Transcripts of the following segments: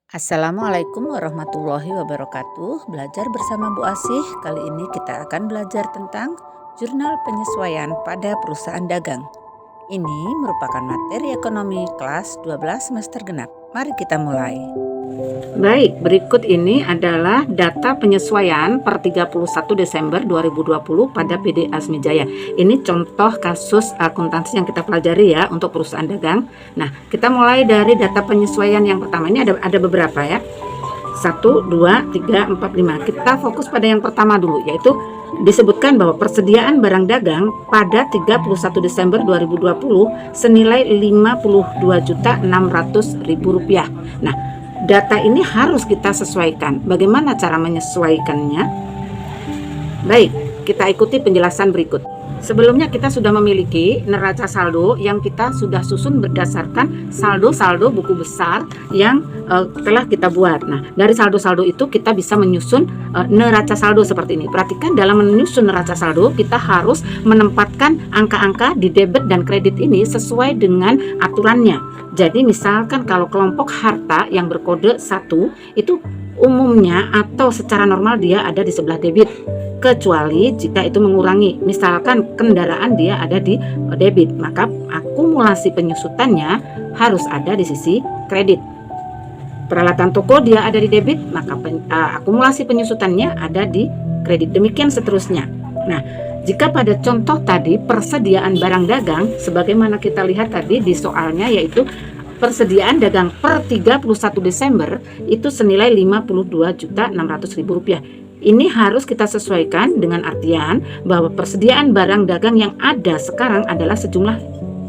Assalamualaikum warahmatullahi wabarakatuh. Belajar bersama Bu Asih. Kali ini kita akan belajar tentang jurnal penyesuaian pada perusahaan dagang. Ini merupakan materi ekonomi kelas 12 semester genap. Mari kita mulai. Baik, berikut ini adalah data penyesuaian per 31 Desember 2020 pada PD Asmijaya. Ini contoh kasus akuntansi yang kita pelajari ya untuk perusahaan dagang. Nah, kita mulai dari data penyesuaian yang pertama. Ini ada beberapa ya. 1, 2, 3, 4, 5. Kita fokus pada yang pertama dulu, yaitu disebutkan bahwa persediaan barang dagang pada 31 Desember 2020 senilai Rp52.600.000. Nah, data ini harus kita sesuaikan. Bagaimana cara menyesuaikannya? Baik, kita ikuti penjelasan berikut. Sebelumnya kita sudah memiliki neraca saldo yang kita sudah susun berdasarkan saldo-saldo buku besar yang telah kita buat. Nah, dari saldo-saldo itu kita bisa menyusun neraca saldo seperti ini. Perhatikan, dalam menyusun neraca saldo kita harus menempatkan angka-angka di debit dan kredit ini sesuai dengan aturannya. Jadi misalkan kalau kelompok harta yang berkode 1 itu umumnya atau secara normal dia ada di sebelah debit, kecuali jika itu mengurangi, misalkan kendaraan dia ada di debit, maka akumulasi penyusutannya harus ada di sisi kredit. Peralatan toko dia ada di debit, maka akumulasi penyusutannya ada di kredit. Demikian seterusnya. Nah, jika pada contoh tadi persediaan barang dagang sebagaimana kita lihat tadi di soalnya, yaitu persediaan dagang per 31 Desember itu senilai Rp52.600.000. Ini harus kita sesuaikan dengan artian bahwa persediaan barang dagang yang ada sekarang adalah sejumlah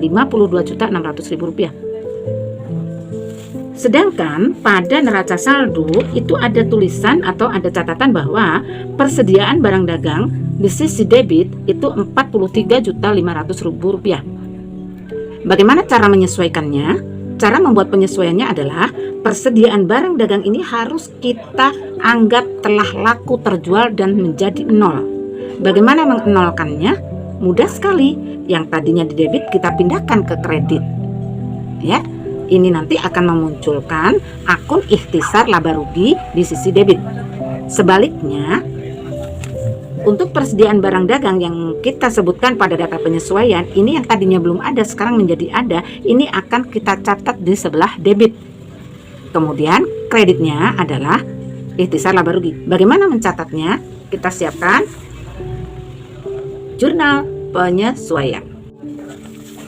Rp52.600.000. Sedangkan pada neraca saldo itu ada tulisan atau ada catatan bahwa persediaan barang dagang di sisi debit itu Rp43.500.000. Bagaimana cara menyesuaikannya? Cara membuat penyesuaiannya adalah persediaan barang dagang ini harus kita anggap telah laku terjual dan menjadi nol. Bagaimana menolkannya? Mudah sekali. Yang tadinya di debit kita pindahkan ke kredit. Ya, ini nanti akan memunculkan akun ikhtisar laba rugi di sisi debit. Sebaliknya, untuk persediaan barang dagang yang kita sebutkan pada data penyesuaian, ini yang tadinya belum ada sekarang menjadi ada, ini akan kita catat di sebelah debit. Kemudian kreditnya adalah ikhtisar laba rugi. Bagaimana mencatatnya? Kita siapkan jurnal penyesuaian.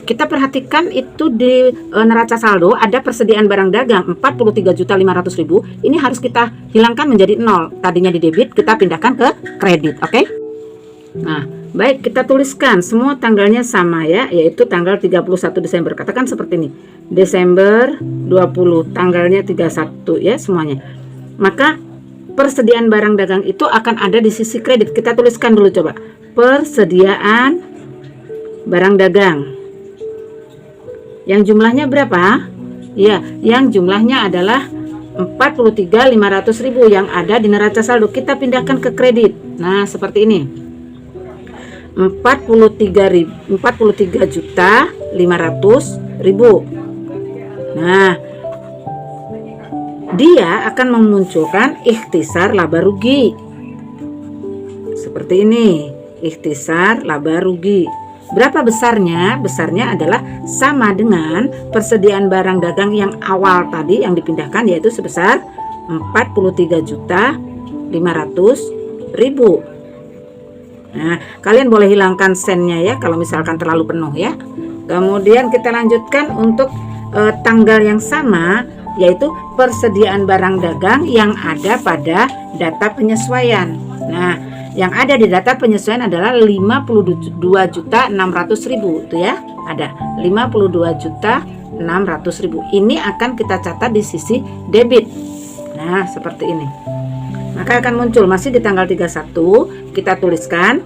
Kita perhatikan itu di neraca saldo ada persediaan barang dagang Rp43.500.000. Ini harus kita hilangkan menjadi 0. Tadinya di debit, kita pindahkan ke kredit, oke? Nah, baik, kita tuliskan semua tanggalnya sama ya, yaitu tanggal 31 Desember. Katakan seperti ini. Desember 20, tanggalnya 31 ya semuanya. Maka persediaan barang dagang itu akan ada di sisi kredit. Kita tuliskan dulu coba. Persediaan barang dagang. Yang jumlahnya berapa? Ya, yang jumlahnya adalah Rp43.500.000 yang ada di neraca saldo. Kita pindahkan ke kredit. Nah, seperti ini. Rp43.500.000. Nah, dia akan memunculkan ikhtisar laba rugi. Seperti ini, ikhtisar laba rugi. Berapa besarnya? Besarnya adalah sama dengan persediaan barang dagang yang awal tadi yang dipindahkan, yaitu sebesar Rp43.500.000. Nah, kalian boleh hilangkan sennya ya kalau misalkan terlalu penuh ya. Kemudian kita lanjutkan untuk tanggal yang sama, yaitu persediaan barang dagang yang ada pada data penyesuaian. Nah, yang ada di data penyesuaian adalah Rp52.600.000 itu ya. Ada Rp52.600.000. Ini akan kita catat di sisi debit. Nah, seperti ini. Maka akan muncul masih di tanggal 31 kita tuliskan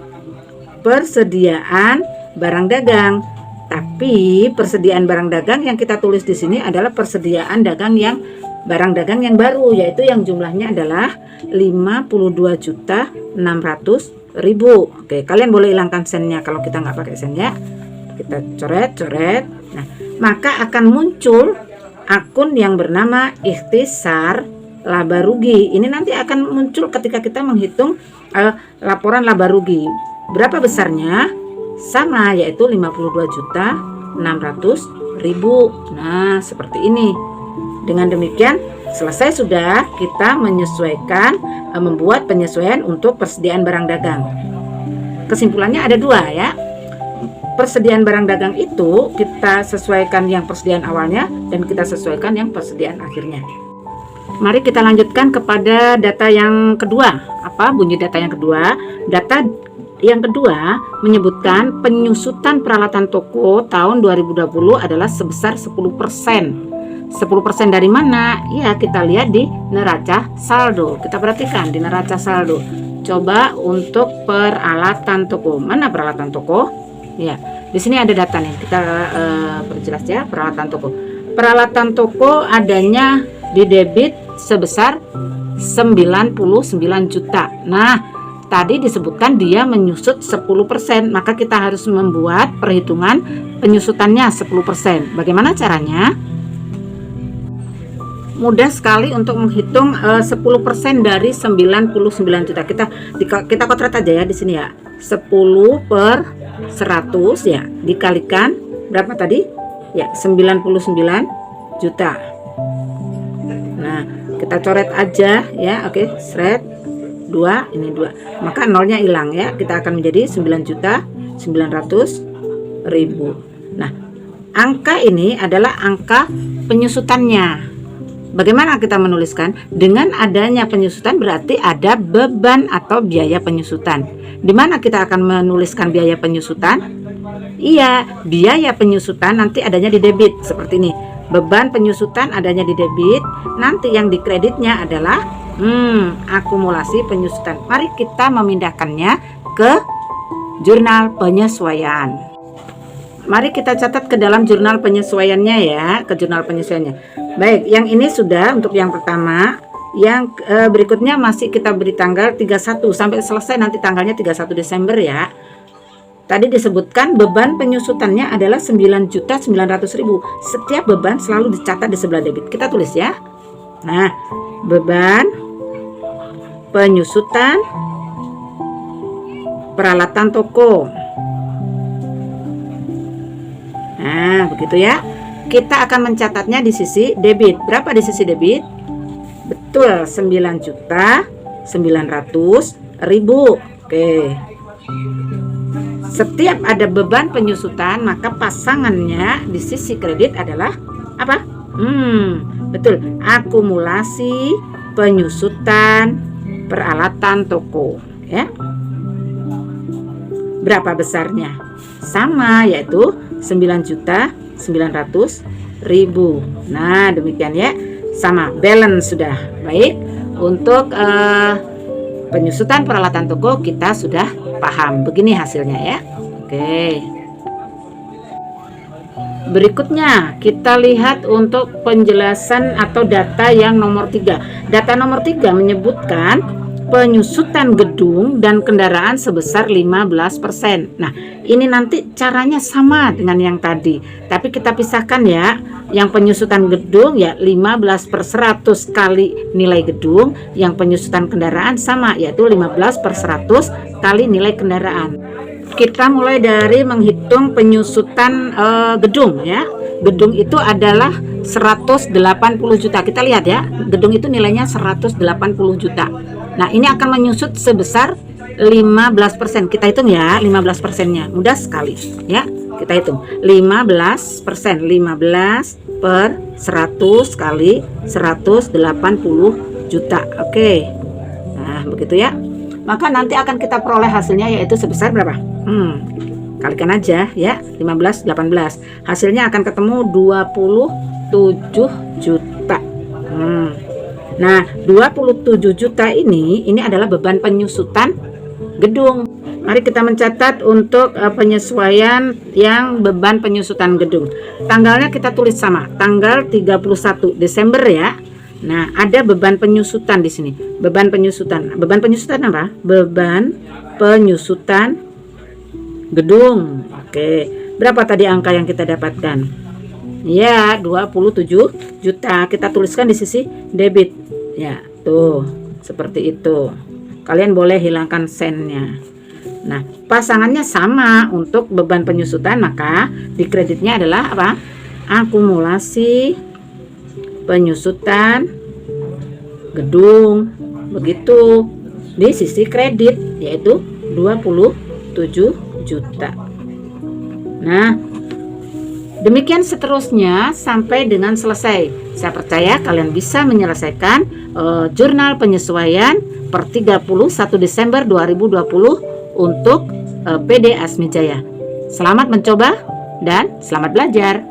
persediaan barang dagang. Tapi persediaan barang dagang yang kita tulis di sini adalah persediaan dagang yang barang dagang yang baru, yaitu yang jumlahnya adalah Rp52.600.000. Oke, kalian boleh hilangkan sennya kalau kita nggak pakai sen ya. Kita coret. Nah, maka akan muncul akun yang bernama ikhtisar laba rugi. Ini nanti akan muncul ketika kita menghitung laporan laba rugi. Berapa besarnya? Sama, yaitu 52.600.000. Nah, seperti ini. Dengan demikian selesai sudah kita menyesuaikan, membuat penyesuaian untuk persediaan barang dagang. Kesimpulannya ada dua ya. Persediaan barang dagang itu kita sesuaikan yang persediaan awalnya dan kita sesuaikan yang persediaan akhirnya. Mari kita lanjutkan kepada data yang kedua. Apa bunyi data yang kedua? Data yang kedua menyebutkan penyusutan peralatan toko tahun 2020 adalah sebesar 10%. 10% dari mana? Ya, kita lihat di neraca saldo. Kita perhatikan di neraca saldo. Coba untuk peralatan toko. Mana peralatan toko? Ya, di sini ada data nih. Kita perjelas ya, peralatan toko. Peralatan toko adanya di debit sebesar 99 juta. Nah, tadi disebutkan dia menyusut 10%, maka kita harus membuat perhitungan penyusutannya 10%. Bagaimana caranya? Mudah sekali untuk menghitung 10% dari 99 juta. Kita kontrak aja ya di sini ya. 10 per 100 ya, dikalikan berapa tadi? Ya, 99 juta. Nah, kita coret aja ya. Oke, seret 2, ini 2. Maka nolnya hilang ya. Kita akan menjadi 9.900.000. Nah, angka ini adalah angka penyusutannya. Bagaimana kita menuliskan? Dengan adanya penyusutan berarti ada beban atau biaya penyusutan. Di mana kita akan menuliskan biaya penyusutan? Iya, biaya penyusutan nanti adanya di debit seperti ini. Beban penyusutan adanya di debit, nanti yang di kreditnya adalah akumulasi penyusutan. Mari kita memindahkannya ke jurnal penyesuaian. Mari kita catat ke dalam jurnal penyesuaiannya ya, ke jurnal penyesuaiannya. Baik, yang ini sudah untuk yang pertama. Yang berikutnya masih kita beri tanggal 31 sampai selesai nanti tanggalnya 31 Desember ya. Tadi disebutkan beban penyusutannya adalah 9.900.000. Setiap beban selalu dicatat di sebelah debit. Kita tulis ya. Nah, beban penyusutan peralatan toko. Nah, begitu ya. Kita akan mencatatnya di sisi debit. Berapa di sisi debit? Betul, 9.900.000. Oke. Setiap ada beban penyusutan, maka pasangannya di sisi kredit adalah apa? Betul, akumulasi penyusutan peralatan toko ya. Berapa besarnya? Sama, yaitu 9.900.000. Nah, demikian ya. Sama, balance sudah. Baik, untuk penyusutan peralatan toko kita sudah paham. Begini hasilnya ya. Oke. Berikutnya kita lihat untuk penjelasan atau data yang nomor 3. Data nomor 3 menyebutkan penyusutan gedung dan kendaraan sebesar 15%. Nah, ini nanti caranya sama dengan yang tadi, tapi kita pisahkan ya. Yang penyusutan gedung ya 15/100 kali nilai gedung. Yang penyusutan kendaraan sama, yaitu 15/100 kali nilai kendaraan. Kita mulai dari menghitung penyusutan gedung ya. Gedung itu adalah 180 juta. Kita lihat ya, gedung itu nilainya 180 juta. Nah, ini akan menyusut sebesar 15%. Kita hitung ya 15%-nya. Mudah sekali ya. Kita hitung 15%. 15 per 100 kali 180 juta. Oke. Nah, begitu ya. Maka nanti akan kita peroleh hasilnya yaitu sebesar berapa? Kalikan aja ya, 15 18. Hasilnya akan ketemu 27 juta. Nah, 27 juta ini adalah beban penyusutan gedung. Mari kita mencatat untuk penyesuaian yang beban penyusutan gedung. Tanggalnya kita tulis sama, tanggal 31 Desember ya. Nah, ada beban penyusutan di sini. Beban penyusutan. Beban penyusutan apa? Beban penyusutan gedung. Oke. Berapa tadi angka yang kita dapatkan? Ya, 27 juta. Kita tuliskan di sisi debit. Ya, tuh. Seperti itu. Kalian boleh hilangkan sennya. Nah, pasangannya sama untuk beban penyusutan, maka di kreditnya adalah apa? Akumulasi penyusutan gedung. Begitu di sisi kredit, yaitu 27 juta. Nah, demikian seterusnya sampai dengan selesai. Saya percaya kalian bisa menyelesaikan jurnal penyesuaian per 31 Desember 2020 untuk PD Asmijaya. Selamat mencoba dan selamat belajar.